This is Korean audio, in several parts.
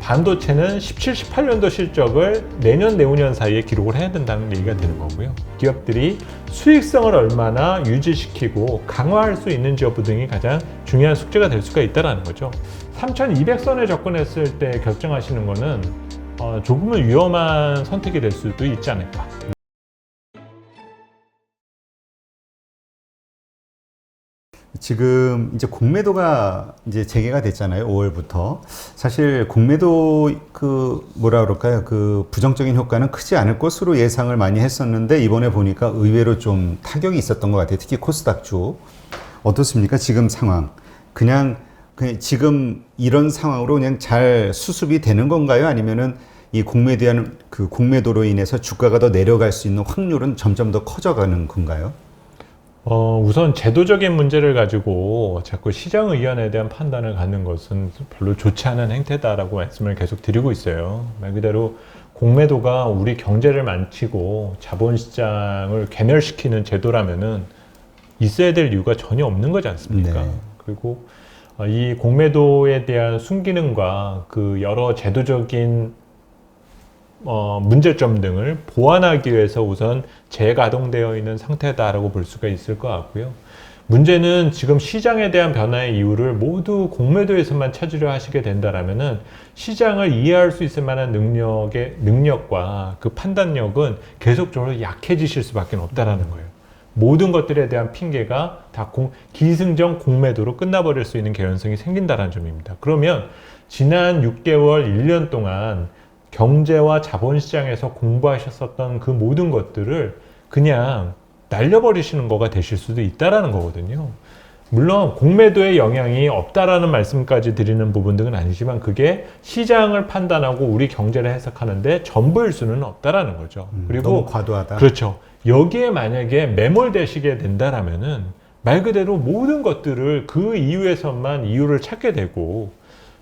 반도체는 17, 18년도 실적을 내년, 내후년 사이에 기록을 해야 된다는 얘기가 되는 거고요. 기업들이 수익성을 얼마나 유지시키고 강화할 수 있는지 여부 등이 가장 중요한 숙제가 될 수가 있다는 거죠. 3200선에 접근했을 때 결정하시는 거는 조금은 위험한 선택이 될 수도 있지 않을까. 지금 이제 공매도가 이제 재개가 됐잖아요. 5월부터. 사실 공매도 그 뭐라 그럴까요? 그 부정적인 효과는 크지 않을 것으로 예상을 많이 했었는데 이번에 보니까 의외로 좀 타격이 있었던 것 같아요. 특히 코스닥주. 어떻습니까? 지금 상황. 그냥 지금 이런 상황으로 그냥 잘 수습이 되는 건가요? 아니면은 이 공매도로 인해서 주가가 더 내려갈 수 있는 확률은 점점 더 커져가는 건가요? 우선 제도적인 문제를 가지고 자꾸 시장 의견에 대한 판단을 갖는 것은 별로 좋지 않은 행태다라고 말씀을 계속 드리고 있어요. 말 그대로 공매도가 우리 경제를 망치고 자본시장을 괴멸시키는 제도라면은 있어야 될 이유가 전혀 없는 거지 않습니까? 네. 그리고 이 공매도에 대한 순기능과 그 여러 제도적인 문제점 등을 보완하기 위해서 우선 재가동되어 있는 상태다라고 볼 수가 있을 것 같고요. 문제는 지금 시장에 대한 변화의 이유를 모두 공매도에서만 찾으려 하시게 된다라면은 시장을 이해할 수 있을 만한 능력과 그 판단력은 계속적으로 약해지실 수밖에 없다라는 거예요. 모든 것들에 대한 핑계가 다 기승전 공매도로 끝나버릴 수 있는 개연성이 생긴다는 점입니다. 그러면 지난 6개월, 1년 동안 경제와 자본시장에서 공부하셨었던 그 모든 것들을 그냥 날려버리시는 거가 되실 수도 있다라는 거거든요. 물론 공매도의 영향이 없다라는 말씀까지 드리는 부분 등은 아니지만 그게 시장을 판단하고 우리 경제를 해석하는데 전부일 수는 없다라는 거죠. 그리고 너무 과도하다. 그렇죠. 여기에 만약에 매몰되시게 된다라면은 말 그대로 모든 것들을 그 이유에서만 이유를 찾게 되고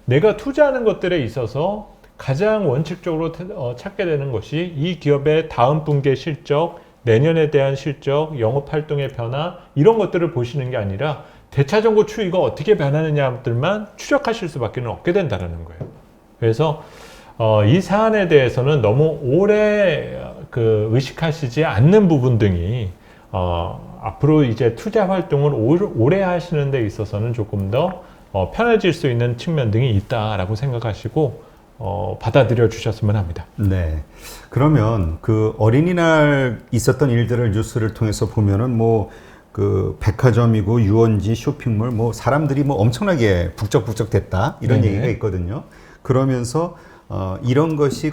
내가 투자하는 것들에 있어서 가장 원칙적으로 찾게 되는 것이 이 기업의 다음 분기의 실적, 내년에 대한 실적, 영업활동의 변화 이런 것들을 보시는 게 아니라 대차정고 추이가 어떻게 변하느냐들만 추적하실 수밖에 없게 된다는 거예요. 그래서 이 사안에 대해서는 너무 오래 의식하시지 않는 부분 등이 앞으로 이제 투자 활동을 오래 하시는 데 있어서는 조금 더 편해질 수 있는 측면 등이 있다라고 생각하시고 받아들여 주셨으면 합니다. 네. 그러면 그 어린이날 있었던 일들을 뉴스를 통해서 보면은 그 백화점이고 유원지 쇼핑몰 사람들이 엄청나게 북적북적 됐다 이런 네네. 얘기가 있거든요. 그러면서 이런 것이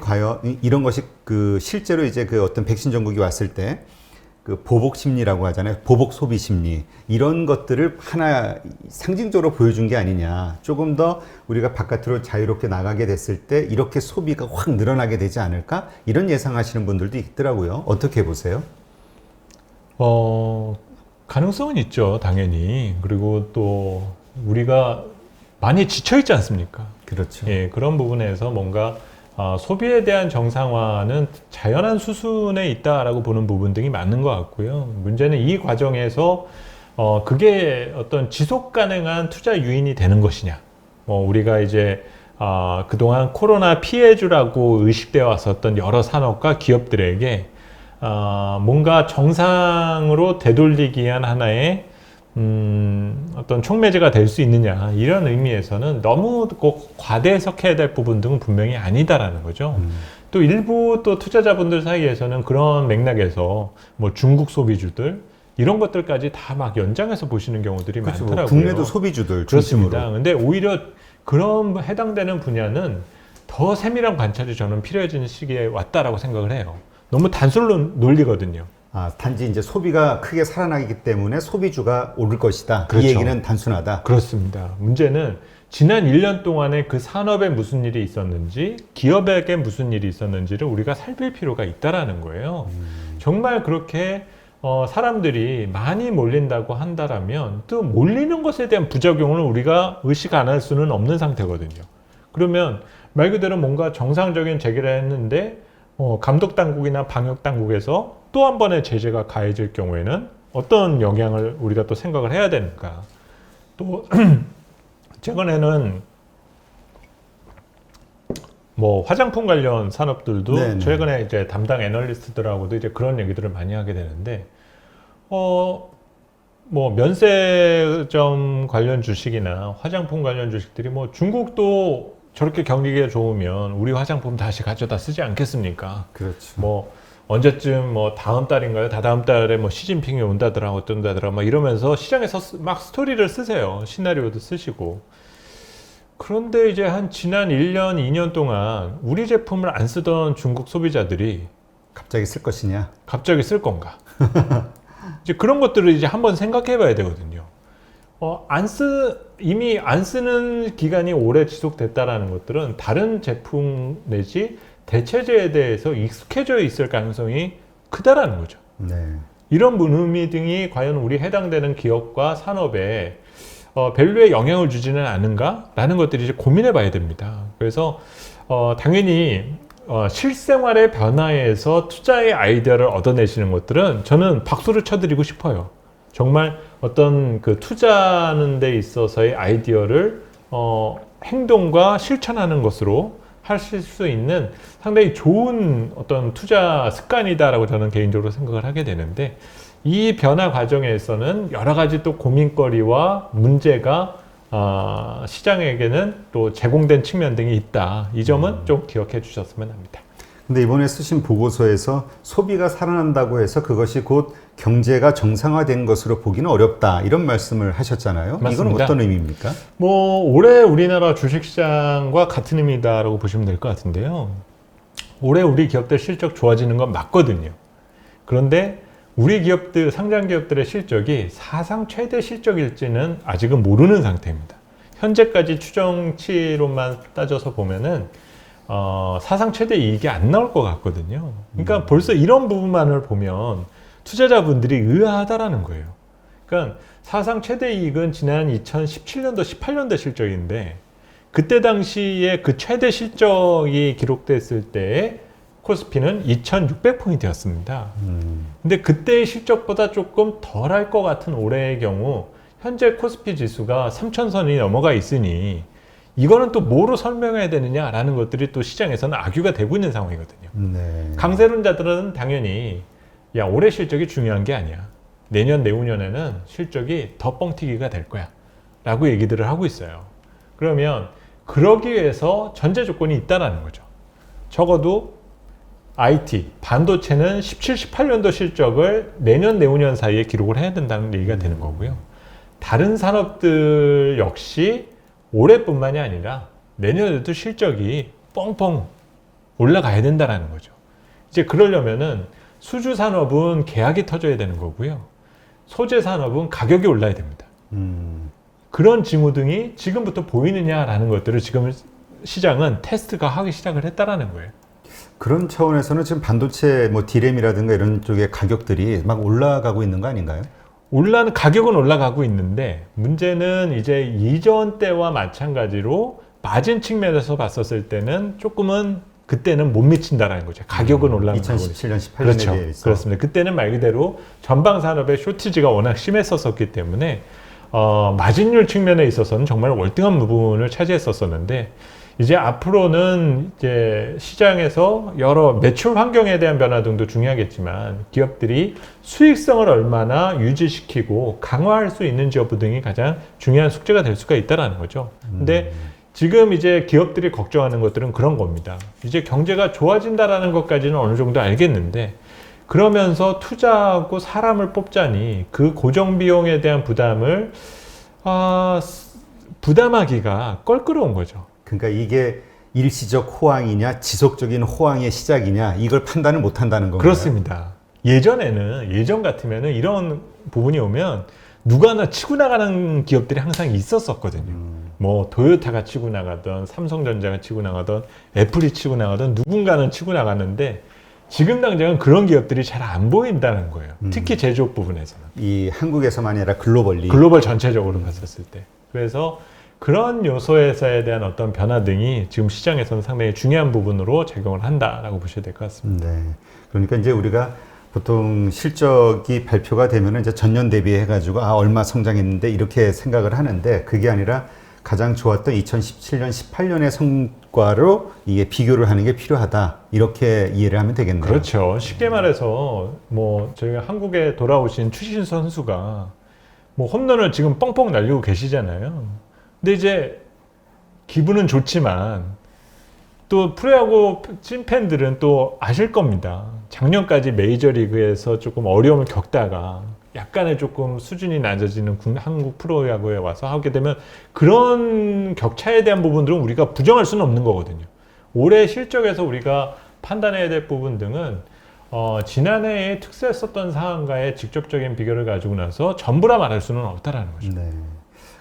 그 실제로 이제 그 어떤 백신 정국이 왔을 때 그 보복 심리라고 하잖아요. 보복 소비 심리. 이런 것들을 하나 상징적으로 보여준 게 아니냐. 조금 더 우리가 바깥으로 자유롭게 나가게 됐을 때 이렇게 소비가 확 늘어나게 되지 않을까? 이런 예상하시는 분들도 있더라고요. 어떻게 보세요? 가능성은 있죠, 당연히. 그리고 또 우리가 많이 지쳐있지 않습니까? 그렇죠. 예, 그런 부분에서 뭔가 소비에 대한 정상화는 자연한 수순에 있다라고 보는 부분 등이 맞는 것 같고요. 문제는 이 과정에서 그게 어떤 지속 가능한 투자 유인이 되는 것이냐. 우리가 이제 그동안 코로나 피해주라고 의식되어 왔었던 여러 산업과 기업들에게 뭔가 정상으로 되돌리기 위한 하나의 어떤 촉매제가 될 수 있느냐 이런 의미에서는 너무 꼭 과대 해석해야 될 부분 등은 분명히 아니다라는 거죠. 또 일부 또 투자자분들 사이에서는 그런 맥락에서 중국 소비주들 이런 것들까지 다 막 연장해서 보시는 경우들이 그렇죠. 많더라고요. 국내도 소비주들 중심으로. 그렇습니다. 근데 오히려 그런 해당되는 분야는 더 세밀한 관찰이 저는 필요해지는 시기에 왔다라고 생각을 해요. 너무 단순 논리거든요. 단지 이제 소비가 크게 살아나기 때문에 소비주가 오를 것이다. 그렇죠. 이 얘기는 단순하다. 그렇습니다. 문제는 지난 1년 동안에 그 산업에 무슨 일이 있었는지 기업에게 무슨 일이 있었는지를 우리가 살필 필요가 있다라는 거예요. 정말 그렇게 사람들이 많이 몰린다고 한다라면 또 몰리는 것에 대한 부작용을 우리가 의식 안 할 수는 없는 상태거든요. 그러면 말 그대로 뭔가 정상적인 재개를 했는데 감독 당국이나 방역 당국에서 또 한 번의 제재가 가해질 경우에는 어떤 영향을 우리가 또 생각을 해야 되는가. 또, 최근에는, 뭐 화장품 관련 산업들도 네네. 최근에 이제 담당 애널리스트들하고도 이제 그런 얘기들을 많이 하게 되는데, 뭐 면세점 관련 주식이나 화장품 관련 주식들이 뭐 중국도 저렇게 경기가 좋으면 우리 화장품 다시 가져다 쓰지 않겠습니까? 그렇죠. 뭐 언제쯤 뭐 다음 달인가요? 다다음 달에 뭐 시진핑이 온다더라 어쩐다더라 막 이러면서 시장에서 막 스토리를 쓰세요. 시나리오도 쓰시고. 그런데 이제 한 지난 1년, 2년 동안 우리 제품을 안 쓰던 중국 소비자들이 갑자기 쓸 것이냐? 갑자기 쓸 건가? 이제 그런 것들을 이제 한번 생각해 봐야 되거든요. 이미 안 쓰는 기간이 오래 지속됐다라는 것들은 다른 제품 내지 대체제에 대해서 익숙해져 있을 가능성이 크다라는 거죠. 네. 이런 의미 등이 과연 우리 해당되는 기업과 산업에 밸류에 영향을 주지는 않은가라는 것들이 이제 고민해 봐야 됩니다. 그래서 당연히 실생활의 변화에서 투자의 아이디어를 얻어내시는 것들은 저는 박수를 쳐드리고 싶어요. 정말 어떤 그 투자하는 데 있어서의 아이디어를 행동과 실천하는 것으로 하실 수 있는 상당히 좋은 어떤 투자 습관이다라고 저는 개인적으로 생각을 하게 되는데, 이 변화 과정에서는 여러 가지 또 고민거리와 문제가 시장에게는 또 제공된 측면 등이 있다. 이 점은 좀 기억해 주셨으면 합니다. 근데 이번에 쓰신 보고서에서 소비가 살아난다고 해서 그것이 곧 경제가 정상화된 것으로 보기는 어렵다, 이런 말씀을 하셨잖아요. 맞습니다. 이건 어떤 의미입니까? 뭐 올해 우리나라 주식시장과 같은 의미다라고 보시면 될 것 같은데요. 올해 우리 기업들 실적 좋아지는 건 맞거든요. 그런데 우리 기업들, 상장 기업들의 실적이 사상 최대 실적일지는 아직은 모르는 상태입니다. 현재까지 추정치로만 따져서 보면은 사상 최대 이익이 안 나올 것 같거든요. 그러니까 벌써 이런 부분만을 보면 투자자분들이 의아하다라는 거예요. 그러니까 사상 최대 이익은 지난 2017년도, 18년도 실적인데, 그때 당시에 그 최대 실적이 기록됐을 때 코스피는 2600포인트였습니다. 근데 그때의 실적보다 조금 덜할 것 같은 올해의 경우 현재 코스피 지수가 3000선이 넘어가 있으니 이거는 또 뭐로 설명해야 되느냐라는 것들이 또 시장에서는 악유가 되고 있는 상황이거든요. 네. 강세론자들은 당연히 야, 올해 실적이 중요한 게 아니야. 내년, 내후년에는 실적이 더 뻥튀기가 될 거야 라고 얘기들을 하고 있어요. 그러면 그러기 위해서 전제 조건이 있다는 거죠. 적어도 IT, 반도체는 17, 18년도 실적을 내년, 내후년 사이에 기록을 해야 된다는 얘기가 되는 거고요. 다른 산업들 역시 올해뿐만이 아니라 내년에도 실적이 뻥뻥 올라가야 된다는 거죠. 이제 그러려면은 수주 산업은 계약이 터져야 되는 거고요. 소재 산업은 가격이 올라야 됩니다. 그런 징후등이 지금부터 보이느냐라는 것들을 지금 시장은 테스트가 하기 시작을 했다라는 거예요. 그런 차원에서는 지금 반도체 뭐 디램이라든가 이런 쪽의 가격들이 막 올라가고 있는 거 아닌가요? 가격은 올라가고 있는데, 문제는 이제 이전 때와 마찬가지로 마진 측면에서 봤었을 때는 조금은 그때는 못 미친다라는 거죠. 가격은 올라가고 2017년, 18년에 그렇죠. 비해서. 그렇습니다. 그때는 말 그대로 전방 산업의 쇼티지가 워낙 심했었기 때문에 마진율 측면에 있어서는 정말 월등한 부분을 차지했었는데, 이제 앞으로는 이제 시장에서 여러 매출 환경에 대한 변화 등도 중요하겠지만 기업들이 수익성을 얼마나 유지시키고 강화할 수 있는지 여부 등이 가장 중요한 숙제가 될 수가 있다는 거죠. 근데 지금 이제 기업들이 걱정하는 것들은 그런 겁니다. 이제 경제가 좋아진다라는 것까지는 어느 정도 알겠는데, 그러면서 투자하고 사람을 뽑자니 그 고정 비용에 대한 부담을 부담하기가 껄끄러운 거죠. 그러니까 이게 일시적 호황이냐 지속적인 호황의 시작이냐, 이걸 판단을 못 한다는 건가요? 그렇습니다. 예전 같으면은 이런 부분이 오면 누가 하나 치고 나가는 기업들이 항상 있었거든요. 뭐 토요타가 치고 나가던, 삼성전자가 치고 나가던, 애플이 치고 나가던 누군가는 치고 나갔는데, 지금 당장은 그런 기업들이 잘 안 보인다는 거예요. 특히 제조업 부분에서는. 이 한국에서만이 아니라 글로벌리. 글로벌 전체적으로 봤었을 때. 그래서 그런 요소에서에 대한 어떤 변화 등이 지금 시장에서는 상당히 중요한 부분으로 작용을 한다라고 보셔야 될 것 같습니다. 네. 그러니까 이제 우리가 보통 실적이 발표가 되면은 이제 전년 대비해 가지고 얼마 성장했는데 이렇게 생각을 하는데, 그게 아니라 가장 좋았던 2017년, 18년의 성과로 이게 비교를 하는 게 필요하다. 이렇게 이해를 하면 되겠네요. 그렇죠. 쉽게 말해서 뭐 저희가 한국에 돌아오신 추신 선수가 뭐 홈런을 지금 뻥뻥 날리고 계시잖아요. 근데 이제 기분은 좋지만 또 프로야구 찐팬들은 또 아실 겁니다. 작년까지 메이저리그에서 조금 어려움을 겪다가 약간의 조금 수준이 낮아지는 한국 프로야구에 와서 하게 되면 그런 격차에 대한 부분들은 우리가 부정할 수는 없는 거거든요. 올해 실적에서 우리가 판단해야 될 부분 등은 지난해에 특수했었던 사안과의 직접적인 비교를 가지고 나서 전부라 말할 수는 없다라는 거죠. 네.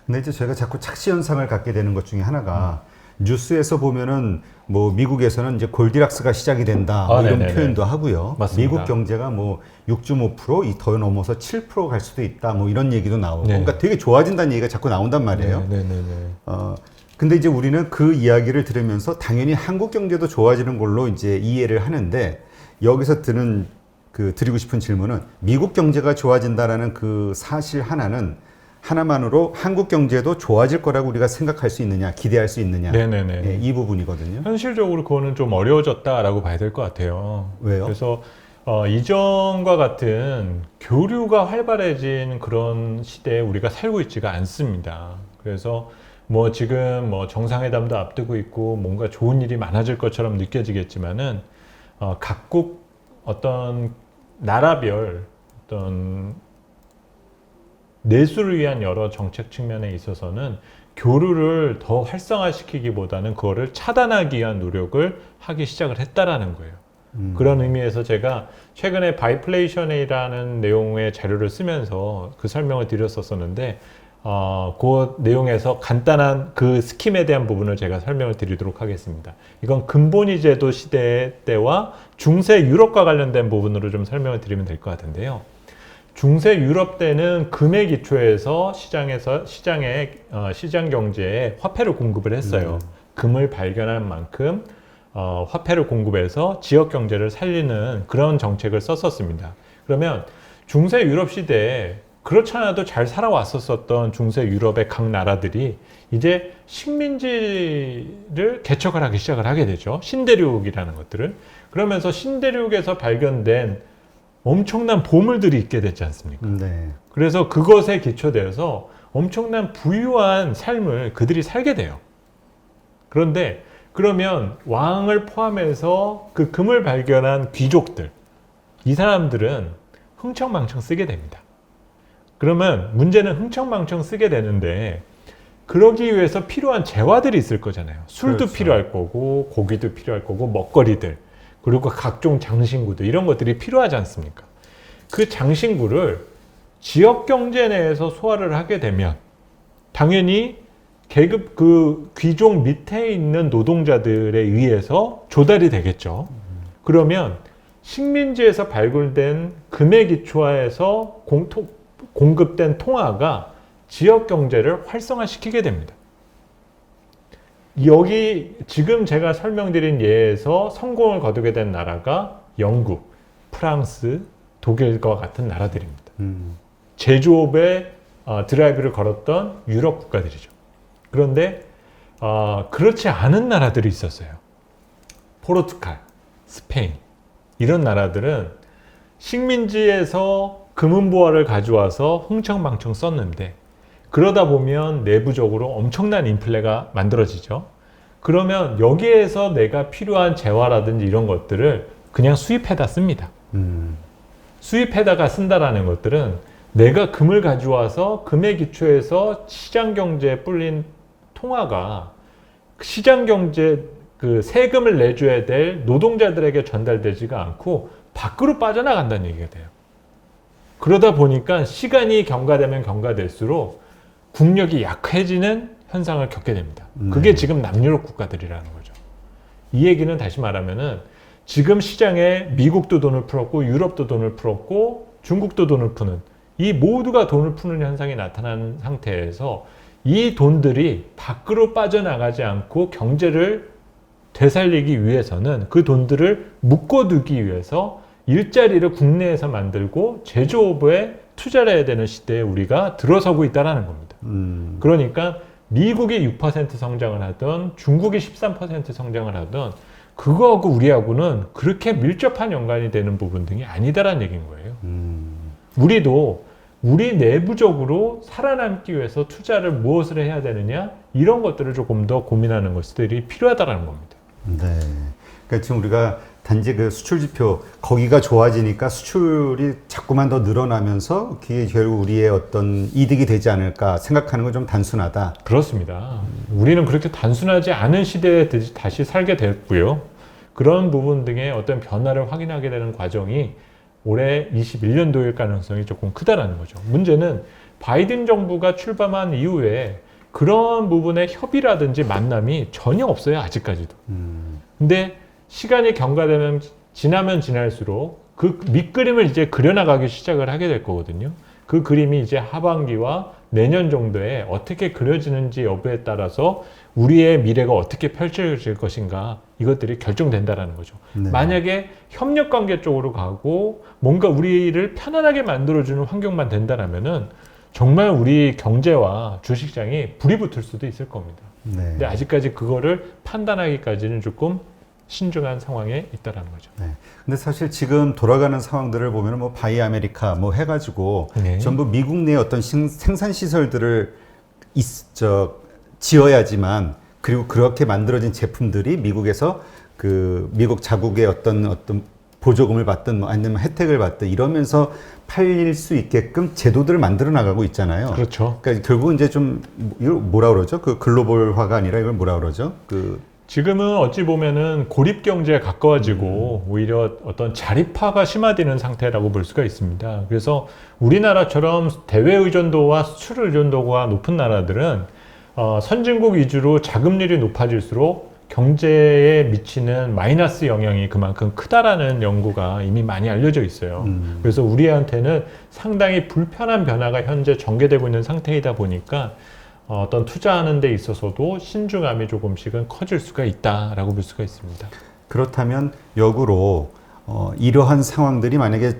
근데 이제 저희가 자꾸 착시 현상을 갖게 되는 것 중에 하나가 뉴스에서 보면은 뭐 미국에서는 이제 골디락스가 시작이 된다 뭐 이런 네네네. 표현도 하고요. 맞습니다. 미국 경제가 뭐 6.5% 더 넘어서 7%갈 수도 있다 뭐 이런 얘기도 나오고 네. 그러니까 되게 좋아진다는 얘기가 자꾸 나온단 말이에요. 네네네. 근데 이제 우리는 그 이야기를 들으면서 당연히 한국 경제도 좋아지는 걸로 이제 이해를 하는데 여기서 드리고 싶은 질문은 미국 경제가 좋아진다라는 그 사실 하나만으로 한국 경제도 좋아질 거라고 우리가 생각할 수 있느냐, 기대할 수 있느냐. 네네네. 예, 이 부분이거든요. 현실적으로 그거는 좀 어려워졌다라고 봐야 될 것 같아요. 왜요? 그래서 이전과 같은 교류가 활발해진 그런 시대에 우리가 살고 있지가 않습니다. 그래서 뭐 지금 뭐 정상회담도 앞두고 있고 뭔가 좋은 일이 많아질 것처럼 느껴지겠지만은 각국 어떤 나라별 어떤 내수를 위한 여러 정책 측면에 있어서는 교류를 더 활성화시키기보다는 그거를 차단하기 위한 노력을 하기 시작을 했다라는 거예요. 그런 의미에서 제가 최근에 바이플레이션이라는 내용의 자료를 쓰면서 그 설명을 드렸었는데 그 내용에서 간단한 그 스킴에 대한 부분을 제가 설명을 드리도록 하겠습니다. 이건 근본위 제도 시대 때와 중세 유럽과 관련된 부분으로 좀 설명을 드리면 될 것 같은데요. 중세 유럽 때는 금의 기초에서 시장 경제에 화폐를 공급을 했어요. 금을 발견한 만큼 화폐를 공급해서 지역 경제를 살리는 그런 정책을 썼었습니다. 그러면 중세 유럽 시대에 그렇지 않아도 잘 살아왔었던 중세 유럽의 각 나라들이 이제 식민지를 개척을 하기 시작을 하게 되죠. 신대륙이라는 것들을. 그러면서 신대륙에서 발견된 엄청난 보물들이 있게 됐지 않습니까? 네. 그래서 그것에 기초되어서 엄청난 부유한 삶을 그들이 살게 돼요. 그런데 그러면 왕을 포함해서 그 금을 발견한 귀족들, 이 사람들은 흥청망청 쓰게 됩니다. 그러면 문제는 흥청망청 쓰게 되는데 그러기 위해서 필요한 재화들이 있을 거잖아요. 술도 그렇죠. 필요할 거고 고기도 필요할 거고 먹거리들 그리고 각종 장신구들 이런 것들이 필요하지 않습니까? 그 장신구를 지역 경제 내에서 소화를 하게 되면 당연히 계급 그 귀족 밑에 있는 노동자들에 의해서 조달이 되겠죠. 그러면 식민지에서 발굴된 금의 기초화에서 공급된 통화가 지역 경제를 활성화시키게 됩니다. 여기 지금 제가 설명드린 예에서 성공을 거두게 된 나라가 영국, 프랑스, 독일과 같은 나라들입니다. 제조업에 드라이브를 걸었던 유럽 국가들이죠. 그런데 그렇지 않은 나라들이 있었어요. 포르투갈, 스페인 이런 나라들은 식민지에서 금은보화를 가져와서 흥청망청 썼는데 그러다 보면 내부적으로 엄청난 인플레가 만들어지죠. 그러면 여기에서 내가 필요한 재화라든지 이런 것들을 그냥 수입해다 씁니다. 수입해다가 쓴다라는 것들은 내가 금을 가져와서 금의 기초에서 시장 경제에 뿔린 통화가 시장 경제 그 세금을 내줘야 될 노동자들에게 전달되지가 않고 밖으로 빠져나간다는 얘기가 돼요. 그러다 보니까 시간이 경과되면 경과될수록 국력이 약해지는 현상을 겪게 됩니다. 그게 지금 남유럽 국가들이라는 거죠. 이 얘기는 다시 말하면은 지금 시장에 미국도 돈을 풀었고 유럽도 돈을 풀었고 중국도 돈을 푸는 이 모두가 돈을 푸는 현상이 나타난 상태에서 이 돈들이 밖으로 빠져나가지 않고 경제를 되살리기 위해서는 그 돈들을 묶어두기 위해서 일자리를 국내에서 만들고 제조업에 투자를 해야 되는 시대에 우리가 들어서고 있다는 겁니다. 그러니까 미국이 6% 성장을 하던 중국이 13% 성장을 하던 그거하고 우리하고는 그렇게 밀접한 연관이 되는 부분 등이 아니다라는 얘기인 거예요. 우리도 우리 내부적으로 살아남기 위해서 투자를 무엇을 해야 되느냐 이런 것들을 조금 더 고민하는 것들이 필요하다라는 겁니다. 네. 그러니까 지금 우리가 단지 그 수출 지표 거기가 좋아지니까 수출이 자꾸만 더 늘어나면서 그게 결국 우리의 어떤 이득이 되지 않을까 생각하는 건 좀 단순하다. 그렇습니다. 우리는 그렇게 단순하지 않은 시대에 다시 살게 됐고요. 그런 부분 등의 어떤 변화를 확인하게 되는 과정이 올해 21년도일 가능성이 조금 크다라는 거죠. 문제는 바이든 정부가 출범한 이후에 그런 부분의 협의라든지 만남이 전혀 없어요. 아직까지도. 근데 시간이 경과되면 지나면 지날수록 그 밑그림을 이제 그려나가기 시작을 하게 될 거거든요. 그 그림이 이제 하반기와 내년 정도에 어떻게 그려지는지 여부에 따라서 우리의 미래가 어떻게 펼쳐질 것인가 이것들이 결정된다라는 거죠. 네. 만약에 협력관계 쪽으로 가고 뭔가 우리를 편안하게 만들어주는 환경만 된다라면은 정말 우리 경제와 주식시장이 불이 붙을 수도 있을 겁니다. 네. 근데 아직까지 그거를 판단하기까지는 조금 신중한 상황에 있다라는 거죠. 네. 근데 사실 지금 돌아가는 상황들을 보면 뭐 바이 아메리카 뭐 해가지고 네. 전부 미국 내 어떤 생산 시설들을 지어야지만 그리고 그렇게 만들어진 제품들이 미국에서 그 미국 자국의 어떤 보조금을 받든 뭐 아니면 혜택을 받든 이러면서 팔릴 수 있게끔 제도들을 만들어 나가고 있잖아요. 그렇죠. 그러니까 결국은 이제 좀 이걸 뭐라 그러죠? 그 글로벌화가 아니라 이걸 뭐라 그러죠? 지금은 어찌 보면은 고립 경제에 가까워지고 오히려 어떤 자립화가 심화되는 상태라고 볼 수가 있습니다. 그래서 우리나라처럼 대외 의존도와 수출 의존도가 높은 나라들은 선진국 위주로 자금률이 높아질수록 경제에 미치는 마이너스 영향이 그만큼 크다라는 연구가 이미 많이 알려져 있어요. 그래서 우리한테는 상당히 불편한 변화가 현재 전개되고 있는 상태이다 보니까 어떤 투자하는 데 있어서도 신중함이 조금씩은 커질 수가 있다라고 볼 수가 있습니다. 그렇다면 역으로 이러한 상황들이 만약에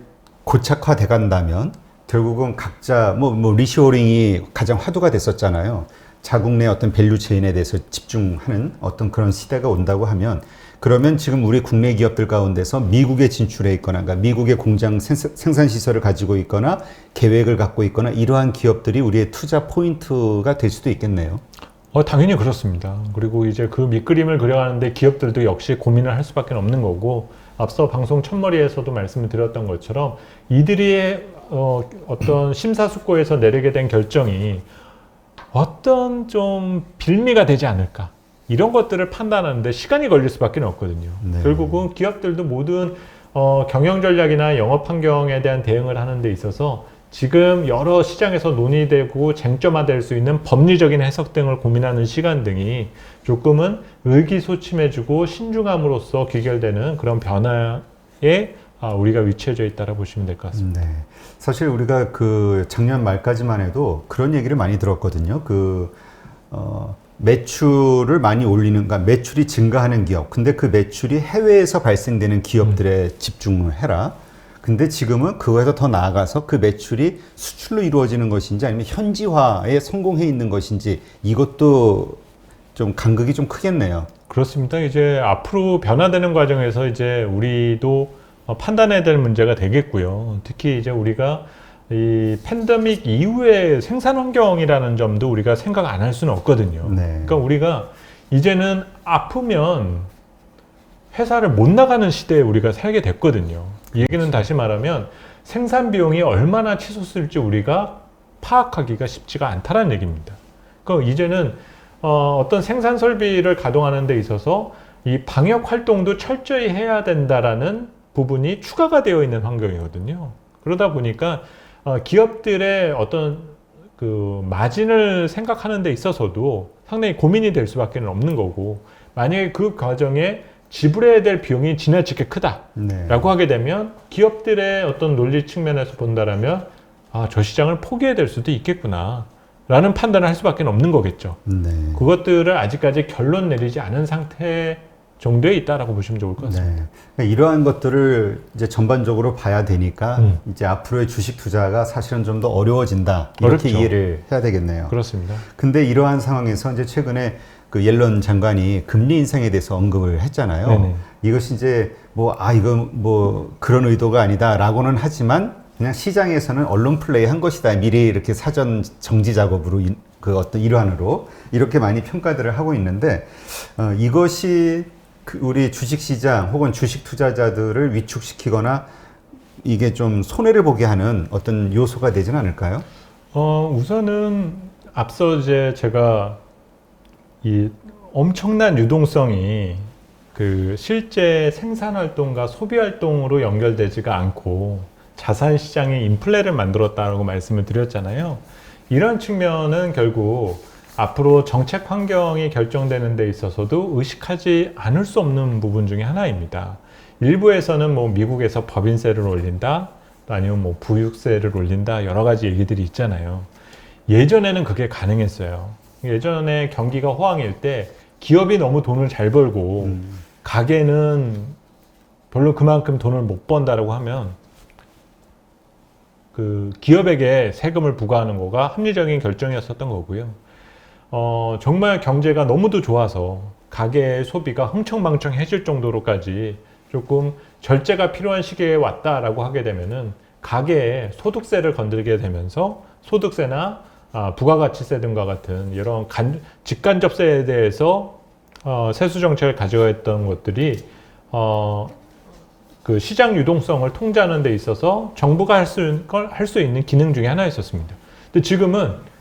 고착화돼 간다면 결국은 각자 뭐 리쇼링이 가장 화두가 됐었잖아요. 자국 내 어떤 밸류 체인에 대해서 집중하는 어떤 그런 시대가 온다고 하면 그러면 지금 우리 국내 기업들 가운데서 미국에 진출해 있거나 그러니까 미국의 공장 생산 시설을 가지고 있거나 계획을 갖고 있거나 이러한 기업들이 우리의 투자 포인트가 될 수도 있겠네요. 당연히 그렇습니다. 그리고 이제 그 밑그림을 그려가는데 기업들도 역시 고민을 할 수밖에 없는 거고 앞서 방송 첫머리에서도 말씀을 드렸던 것처럼 이들이 어떤 심사숙고해서 내리게 된 결정이 어떤 좀 빌미가 되지 않을까 이런 것들을 판단하는데 시간이 걸릴 수밖에 없거든요. 네. 결국은 기업들도 모든 경영 전략이나 영업 환경에 대한 대응을 하는 데 있어서 지금 여러 시장에서 논의되고 쟁점화될 수 있는 법리적인 해석 등을 고민하는 시간 등이 조금은 의기소침해지고 신중함으로써 귀결되는 그런 변화에 우리가 위치해져 있다고 보시면 될 것 같습니다. 네. 사실 우리가 그 작년 말까지만 해도 그런 얘기를 많이 들었거든요. 매출을 많이 올리는, 그러니까 매출이 증가하는 기업. 근데 그 매출이 해외에서 발생되는 기업들에 집중을 해라. 근데 지금은 그거에서 더 나아가서 그 매출이 수출로 이루어지는 것인지 아니면 현지화에 성공해 있는 것인지 이것도 좀 간극이 좀 크겠네요. 그렇습니다. 이제 앞으로 변화되는 과정에서 이제 우리도 판단해야 될 문제가 되겠고요. 특히 이제 우리가 이 팬데믹 이후의 생산 환경이라는 점도 우리가 생각 안 할 수는 없거든요. 네. 그러니까 우리가 이제는 아프면 회사를 못 나가는 시대에 우리가 살게 됐거든요. 이 얘기는 다시 말하면 생산 비용이 얼마나 치솟을지 우리가 파악하기가 쉽지가 않다는 얘기입니다. 그러니까 이제는 어떤 생산 설비를 가동하는 데 있어서 이 방역 활동도 철저히 해야 된다라는 부분이 추가가 되어 있는 환경이거든요. 그러다 보니까 기업들의 어떤 그 마진을 생각하는 데 있어서도 상당히 고민이 될 수밖에 없는 거고 만약에 그 과정에 지불해야 될 비용이 지나치게 크다라고 네. 하게 되면 기업들의 어떤 논리 측면에서 본다라면 저 시장을 포기해야 될 수도 있겠구나 라는 판단을 할 수밖에 없는 거겠죠. 네. 그것들을 아직까지 결론 내리지 않은 상태에 정도에 있다라고 보시면 좋을 것 같습니다. 네. 그러니까 이러한 것들을 이제 전반적으로 봐야 되니까 이제 앞으로의 주식 투자가 사실은 좀 더 어려워진다. 이렇게 어렵죠. 이해를 해야 되겠네요. 그렇습니다. 근데 이러한 상황에서 이제 최근에 그 옐런 장관이 금리 인상에 대해서 언급을 했잖아요. 네네. 이것이 이제 이거 그런 의도가 아니다라고는 하지만 그냥 시장에서는 언론 플레이 한 것이다. 미리 이렇게 사전 정지 작업으로 그 어떤 일환으로 이렇게 많이 평가들을 하고 있는데 이것이 우리 주식시장 혹은 주식 투자자들을 위축시키거나 이게 좀 손해를 보게 하는 어떤 요소가 되지는 않을까요? 우선은 앞서 이제 제가 이 엄청난 유동성이 그 실제 생산 활동과 소비 활동으로 연결되지가 않고 자산 시장의 인플레를 만들었다고 말씀을 드렸잖아요. 이런 측면은 결국 앞으로 정책 환경이 결정되는 데 있어서도 의식하지 않을 수 없는 부분 중에 하나입니다. 일부에서는 뭐 미국에서 법인세를 올린다, 또 아니면 뭐 부유세를 올린다, 여러 가지 얘기들이 있잖아요. 예전에는 그게 가능했어요. 예전에 경기가 호황일 때 기업이 너무 돈을 잘 벌고 가게는 별로 그만큼 돈을 못 번다라고 하면 그 기업에게 세금을 부과하는 거가 합리적인 결정이었었던 거고요. 정말 경제가 너무도 좋아서 가계의 소비가 흥청망청해질 정도로까지 조금 절제가 필요한 시기에 왔다라고 하게 되면은 가계의 소득세를 건들게 되면서 소득세나 부가가치세 등과 같은 이런 직간접세에 대해서 세수 정책을 가져갔던 것들이 그 시장 유동성을 통제하는 데 있어서 정부가 할 수 있는 기능 중에 하나였었습니다. 근데 지금은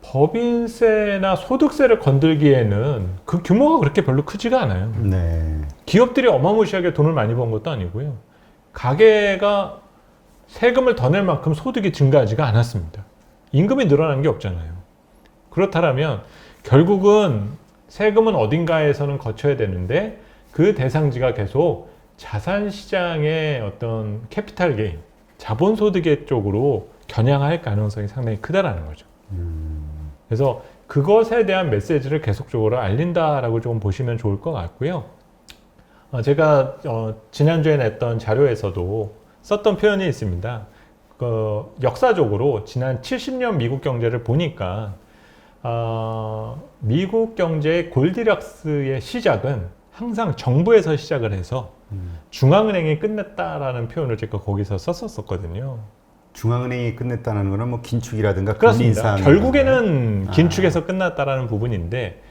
법인세나 소득세를 건들기에는 그 규모가 그렇게 별로 크지가 않아요. 네. 기업들이 어마무시하게 돈을 많이 번 것도 아니고요. 가계가 세금을 더 낼 만큼 소득이 증가하지가 않았습니다. 임금이 늘어난 게 없잖아요. 그렇다면 결국은 세금은 어딘가에서는 거쳐야 되는데 그 대상지가 계속 자산시장의 어떤 캐피탈 게인, 자본소득의 쪽으로 겨냥할 가능성이 상당히 크다라는 거죠. 그래서 그것에 대한 메시지를 계속적으로 알린다라고 좀 보시면 좋을 것 같고요. 제가 지난주에 냈던 자료에서도 썼던 표현이 있습니다. 역사적으로 지난 70년 미국 경제를 보니까 미국 경제의 골디락스의 시작은 항상 정부에서 시작을 해서 중앙은행이 끝냈다라는 표현을 제가 거기서 썼었거든요. 중앙은행이 끝냈다는 거는 뭐 긴축이라든가 금리 그렇습니다. 인상 결국에는 긴축에서 끝났다라는 부분인데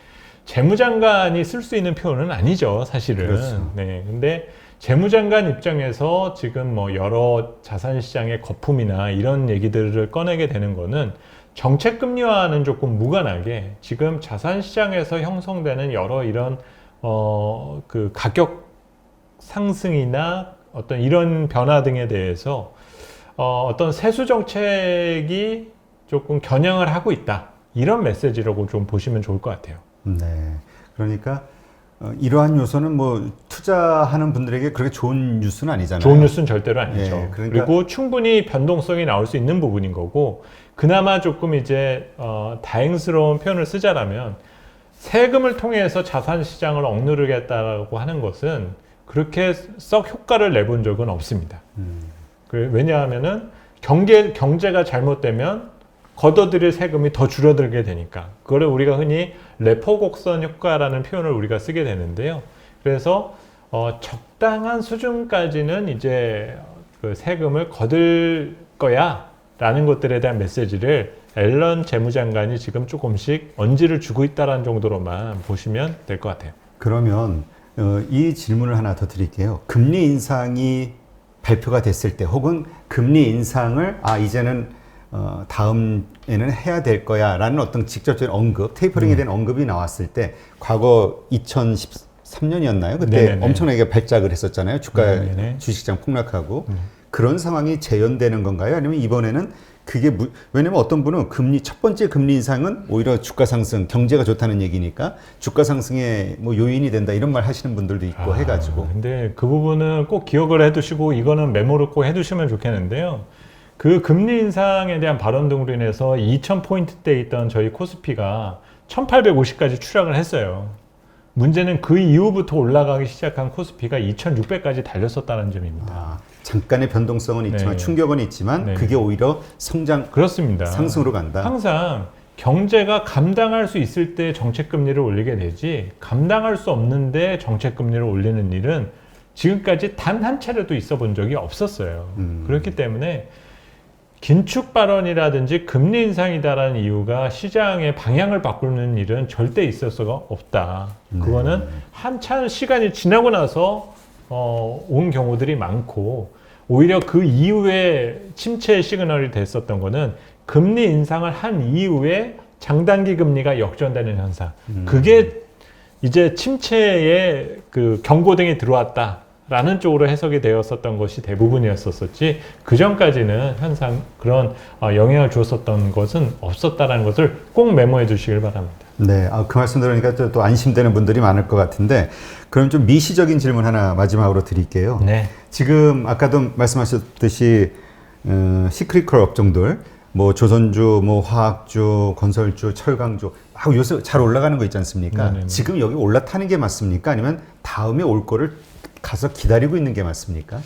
재무장관이 쓸 수 있는 표현은 아니죠, 사실은. 그렇죠. 네, 근데 재무장관 입장에서 지금 뭐 여러 자산시장의 거품이나 이런 얘기들을 꺼내게 되는 거는 정책 금리와는 조금 무관하게 지금 자산시장에서 형성되는 여러 이런 그 가격 상승이나 어떤 이런 변화 등에 대해서 어떤 세수 정책이 조금 겨냥을 하고 있다. 이런 메시지라고 좀 보시면 좋을 것 같아요. 네. 그러니까 이러한 요소는 뭐 투자하는 분들에게 그렇게 좋은 뉴스는 아니잖아요. 좋은 뉴스는 절대로 아니죠. 예, 그러니까 그리고 충분히 변동성이 나올 수 있는 부분인 거고, 그나마 조금 이제 다행스러운 표현을 쓰자라면 세금을 통해서 자산 시장을 억누르겠다라고 하는 것은 그렇게 썩 효과를 내본 적은 없습니다. 왜냐하면은 경제가 잘못되면 걷어들일 세금이 더 줄어들게 되니까, 그거를 우리가 흔히 레포 곡선 효과라는 표현을 우리가 쓰게 되는데요. 그래서 적당한 수준까지는 이제 그 세금을 거둘 거야 라는 것들에 대한 메시지를 앨런 재무장관이 지금 조금씩 언지를 주고 있다는 정도로만 보시면 될 것 같아요. 그러면 이 질문을 하나 더 드릴게요. 금리 인상이 발표가 됐을 때 혹은 금리 인상을 이제는 다음에는 해야 될 거야 라는 어떤 직접적인 언급, 테이퍼링에 대한 언급이 나왔을 때 과거 2013년이었나요? 그때 네네네. 엄청나게 발작을 했었잖아요. 네네네. 주식시장 폭락하고 그런 상황이 재현되는 건가요? 아니면 이번에는 그게 왜냐면 어떤 분은 첫 번째 금리 인상은 오히려 주가 상승, 경제가 좋다는 얘기니까 주가 상승의 뭐 요인이 된다 이런 말 하시는 분들도 있고 해가지고. 근데 그 부분은 꼭 기억을 해두시고 이거는 메모를 꼭 해두시면 좋겠는데요. 그 금리 인상에 대한 발언 등으로 인해서 2000포인트대에 있던 저희 코스피가 1850까지 추락을 했어요. 문제는 그 이후부터 올라가기 시작한 코스피가 2,600까지 달렸었다는 점입니다. 잠깐의 변동성은 있지만 네. 충격은 있지만 네. 그게 오히려 그렇습니다. 상승으로 간다. 항상 경제가 감당할 수 있을 때 정책금리를 올리게 되지 감당할 수 없는데 정책금리를 올리는 일은 지금까지 단 한 차례도 있어 본 적이 없었어요. 그렇기 때문에 긴축 발언이라든지 금리 인상이다라는 이유가 시장의 방향을 바꾸는 일은 절대 있을 수가 없다. 그거는 한참 시간이 지나고 나서 온 경우들이 많고 오히려 그 이후에 침체의 시그널이 됐었던 거는 금리 인상을 한 이후에 장단기 금리가 역전되는 현상. 그게 이제 침체의 그 경고등이 들어왔다라는 쪽으로 해석이 되었었던 것이 대부분이었었지 그 전까지는 항상 그런 영향을 주었었던 것은 없었다라는 것을 꼭 메모해 주시길 바랍니다. 네, 그 말씀 들으니까 또 안심되는 분들이 많을 것 같은데 그럼 좀 미시적인 질문 하나 마지막으로 드릴게요. 네. 지금 아까도 말씀하셨듯이 시크릿컬 업종들 뭐 조선주, 뭐 화학주, 건설주, 철강주 막 요새 잘 올라가는 거 있지 않습니까? 네네네. 지금 여기 올라타는 게 맞습니까? 아니면 다음에 올 거를 가서 기다리고 있는 게 맞습니까?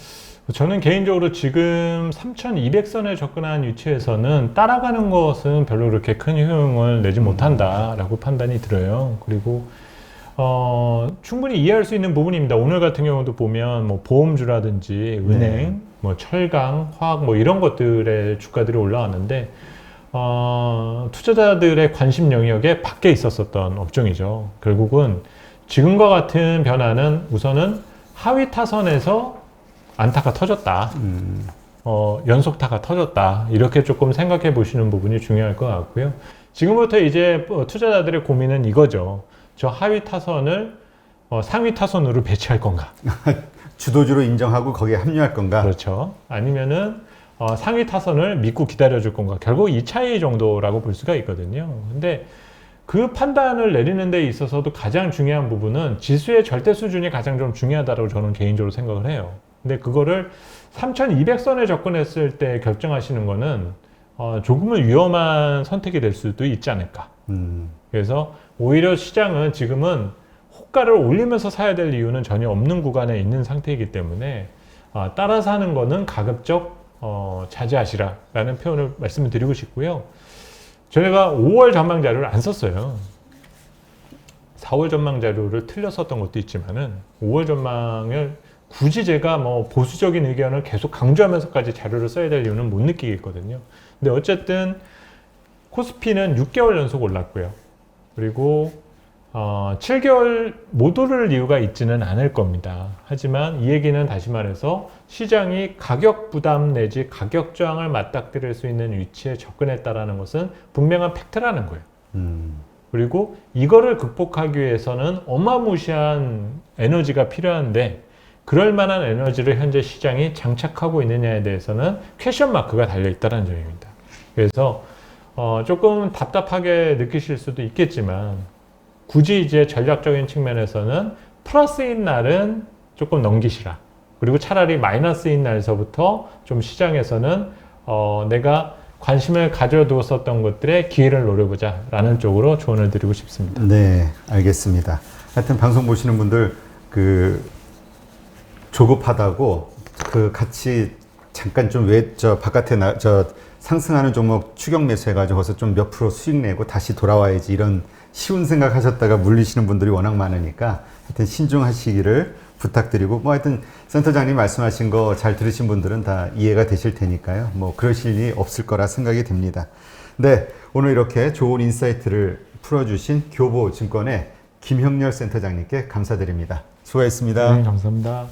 저는 개인적으로 지금 3,200선에 접근한 위치에서는 따라가는 것은 별로 그렇게 큰 효용을 내지 못한다라고 판단이 들어요. 그리고 충분히 이해할 수 있는 부분입니다. 오늘 같은 경우도 보면 뭐 보험주라든지 은행, 뭐 철강, 화학 뭐 이런 것들의 주가들이 올라왔는데 투자자들의 관심 영역에 밖에 있었었던 업종이죠. 결국은 지금과 같은 변화는 우선은 하위 타선에서 안타가 터졌다. 연속타가 터졌다. 이렇게 조금 생각해 보시는 부분이 중요할 것 같고요. 지금부터 이제 투자자들의 고민은 이거죠. 저 하위 타선을 상위 타선으로 배치할 건가? 주도주로 인정하고 거기에 합류할 건가? 그렇죠. 아니면은 상위 타선을 믿고 기다려줄 건가? 결국 이 차이 정도라고 볼 수가 있거든요. 근데 그 판단을 내리는 데 있어서도 가장 중요한 부분은 지수의 절대 수준이 가장 좀 중요하다고 저는 개인적으로 생각을 해요. 근데 그거를 3,200선에 접근했을 때 결정하시는 거는 조금은 위험한 선택이 될 수도 있지 않을까. 그래서 오히려 시장은 지금은 호가를 올리면서 사야 될 이유는 전혀 없는 구간에 있는 상태이기 때문에 따라서 하는 거는 가급적 자제하시라라는 표현을 말씀을 드리고 싶고요. 저희가 5월 전망 자료를 안 썼어요. 4월 전망 자료를 틀렸었던 것도 있지만은 5월 전망을 굳이 제가 뭐 보수적인 의견을 계속 강조하면서까지 자료를 써야 될 이유는 못 느끼겠거든요. 근데 어쨌든 코스피는 6개월 연속 올랐고요. 그리고 7개월 못 오를 이유가 있지는 않을 겁니다. 하지만 이 얘기는 다시 말해서 시장이 가격 부담 내지 가격 저항을 맞닥뜨릴 수 있는 위치에 접근했다라는 것은 분명한 팩트라는 거예요. 그리고 이거를 극복하기 위해서는 어마무시한 에너지가 필요한데 그럴 만한 에너지를 현재 시장이 장착하고 있느냐에 대해서는 퀘션 마크가 달려있다는 점입니다. 그래서 조금 답답하게 느끼실 수도 있겠지만 굳이 이제 전략적인 측면에서는 플러스인 날은 조금 넘기시라. 그리고 차라리 마이너스인 날서부터 좀 시장에서는 내가 관심을 가져두었었던 것들의 기회를 노려보자 라는 쪽으로 조언을 드리고 싶습니다. 네, 알겠습니다. 하여튼 방송 보시는 분들 조급하다고 같이 잠깐 좀 바깥에 상승하는 종목 추격 매수해가지고 거기서 좀 몇 프로 수익 내고 다시 돌아와야지 이런 쉬운 생각 하셨다가 물리시는 분들이 워낙 많으니까 하여튼 신중하시기를 부탁드리고 하여튼 센터장님 말씀하신 거 잘 들으신 분들은 다 이해가 되실 테니까요. 뭐 그러실 일이 없을 거라 생각이 됩니다. 네, 오늘 이렇게 좋은 인사이트를 풀어주신 교보증권의 김형렬 센터장님께 감사드립니다. 수고하셨습니다. 네, 감사합니다.